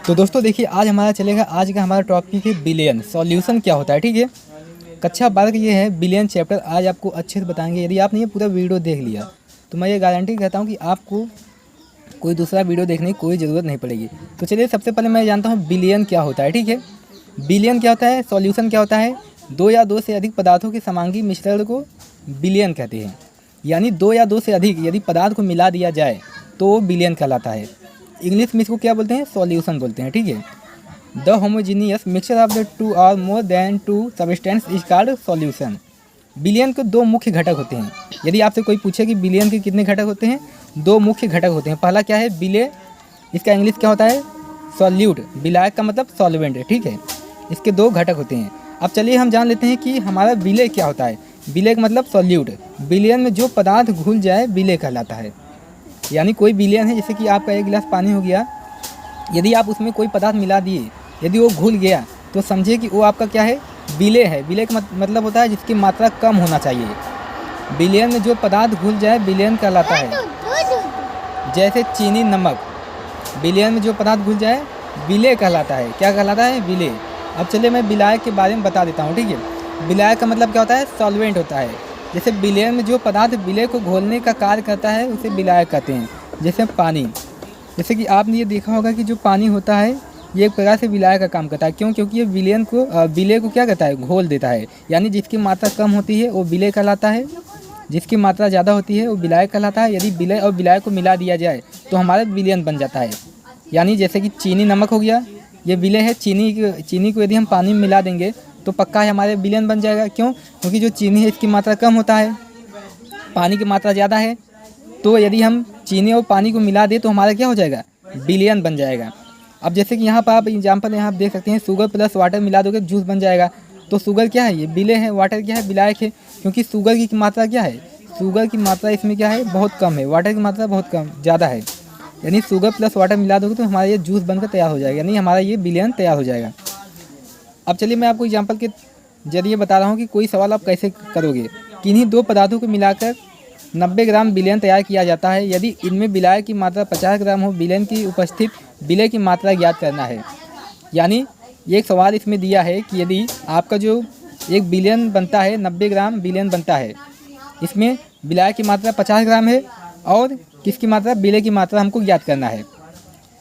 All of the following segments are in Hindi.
तो दोस्तों देखिए, आज हमारा चलेगा, आज का हमारा टॉपिक है बिलियन सॉल्यूशन क्या होता है। ठीक है, कक्षा 12 का ये है बिलियन चैप्टर। आज आपको अच्छे से बताएंगे। यदि आपने ये पूरा वीडियो देख लिया तो मैं ये गारंटी कहता हूँ कि आपको कोई दूसरा वीडियो देखने की कोई ज़रूरत नहीं पड़ेगी। तो चलिए, सबसे पहले मैं जानता हूँ बिलियन क्या होता है। ठीक है, बिलियन क्या होता है, सॉल्यूशन क्या होता है। दो या दो से अधिक पदार्थों के समांगी मिश्रण को बिलियन कहते हैं। यानी दो या दो से अधिक यदि पदार्थ को मिला दिया जाए तो वो बिलियन कहलाता है। इंग्लिश में इसको क्या बोलते हैं, सॉल्यूशन बोलते हैं। ठीक है, the homogeneous mixture of the two और more than two substance is called solution. बिलियन के दो मुख्य घटक होते हैं। यदि आपसे कोई पूछे कि बिलियन के कितने घटक होते हैं, दो मुख्य घटक होते हैं। पहला क्या है, बिले, इसका इंग्लिश क्या होता है, सॉल्यूट। बिलायक का मतलब सॉल्वेंट है। ठीक है, इसके दो घटक होते हैं। अब चलिए हम जान लेते हैं कि हमारा बिले क्या होता है। बिले का मतलब सॉल्यूट। बिलियन में जो पदार्थ घुल जाए बिले कहलाता है। यानी कोई बिलियन है, जैसे कि आपका एक गिलास पानी हो गया, यदि आप उसमें कोई पदार्थ मिला दिए, यदि वो घुल गया तो समझिए कि वो आपका क्या है, बिले है। बिले का मतलब होता है जिसकी मात्रा कम होना चाहिए। बिलियन में जो पदार्थ घुल जाए बिलियन कहलाता है। जैसे चीनी, नमक, बिलियन में जो पदार्थ घुल जाए बिले कहलाता है। क्या कहलाता है, बिले। अब चलिए मैं विलायक के बारे में बता देता हूँ। ठीक है, विलायक का मतलब क्या होता है, सॉल्वेंट होता है। जैसे बिलियन में जो पदार्थ बिले को घोलने का कार्य करता है उसे विलायक कहते हैं। जैसे पानी, जैसे कि आपने ये देखा होगा कि जो पानी होता है ये एक प्रकार से विलायक का काम करता है। क्यों? क्योंकि ये बिले को क्या करता है, घोल देता है। यानी जिसकी मात्रा कम होती है वो बिले कहलाता है, जिसकी मात्रा ज़्यादा होती है वो विलायक कहलाता है। यदि बिले और विलायक को मिला दिया जाए तो हमारा बिलियन बन जाता है। यानी जैसे कि चीनी, नमक हो गया, ये बिले है। चीनी को यदि हम पानी में मिला देंगे तो पक्का है हमारे बिलियन बन जाएगा। क्यों? क्योंकि जो चीनी है इसकी मात्रा कम होता है, पानी की मात्रा ज़्यादा है। तो यदि हम चीनी और पानी को मिला दें तो हमारा क्या हो जाएगा, बिलियन बन जाएगा। अब जैसे कि यहाँ पर आप एग्जाम्पल यहाँ देख सकते हैं, शुगर प्लस वाटर मिला दोगे जूस बन जाएगा। तो शुगर क्या है, ये बिले है। वाटर क्या है, विलायक है। क्योंकि शुगर की मात्रा क्या है, शुगर की मात्रा इसमें क्या है, बहुत कम है। वाटर की मात्रा बहुत कम ज़्यादा है। यानी शुगर प्लस वाटर मिला दोगे तो हमारा ये जूस बनकर तैयार हो जाएगा, यानी हमारा ये बिलियन तैयार हो जाएगा। अब चलिए मैं आपको एग्जाम्पल के जरिए बता रहा हूँ कि कोई सवाल आप कैसे करोगे। किन्हीं दो पदार्थों को मिलाकर 90 ग्राम बिलियन तैयार किया जाता है। यदि इनमें विलायक की मात्रा 50 ग्राम हो, बिलियन की उपस्थित बिले की मात्रा ज्ञात करना है। यानी एक सवाल इसमें दिया है कि यदि आपका जो एक बिलियन बनता है, 90 ग्राम बिलियन बनता है, इसमें विलायक की मात्रा 50 ग्राम है और किसकी मात्रा, बिले की मात्रा हमको ज्ञात करना है।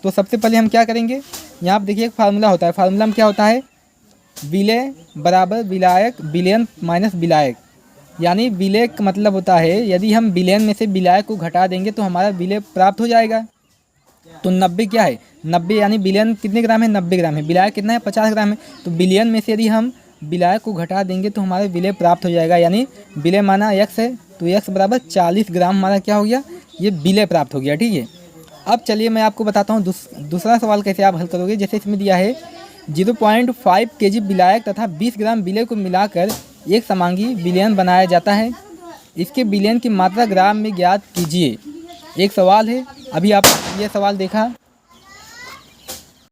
तो सबसे पहले हम क्या करेंगे, यहाँ पर देखिए एक फार्मूला होता है। फार्मूला में क्या होता है, बिले बराबर विलायक, बिलियन माइनस विलायक। यानी बिले का मतलब होता है यदि हम बिलियन में से विलायक को घटा देंगे तो हमारा बिले प्राप्त हो जाएगा। तो 90 क्या है, 90 यानी बिलियन कितने ग्राम है, 90 ग्राम है। विलायक कितना है, 50 ग्राम है। तो बिलियन में से यदि हम विलायक को घटा देंगे तो हमारा बिले प्राप्त हो जाएगा। यानी बिले माना x है तो x बराबर 40 ग्राम हमारा क्या हो गया, ये बिले प्राप्त हो गया। ठीक है, अब चलिए मैं आपको बताता हूँ दूसरा सवाल कैसे आप हल करोगे। जैसे इसमें दिया है 0.5 kg विलायक तथा 20 ग्राम बिले को मिलाकर एक समांगी बिलियन बनाया जाता है। इसके बिलियन की मात्रा ग्राम में ज्ञात कीजिए। एक सवाल है, अभी आप ये सवाल देखा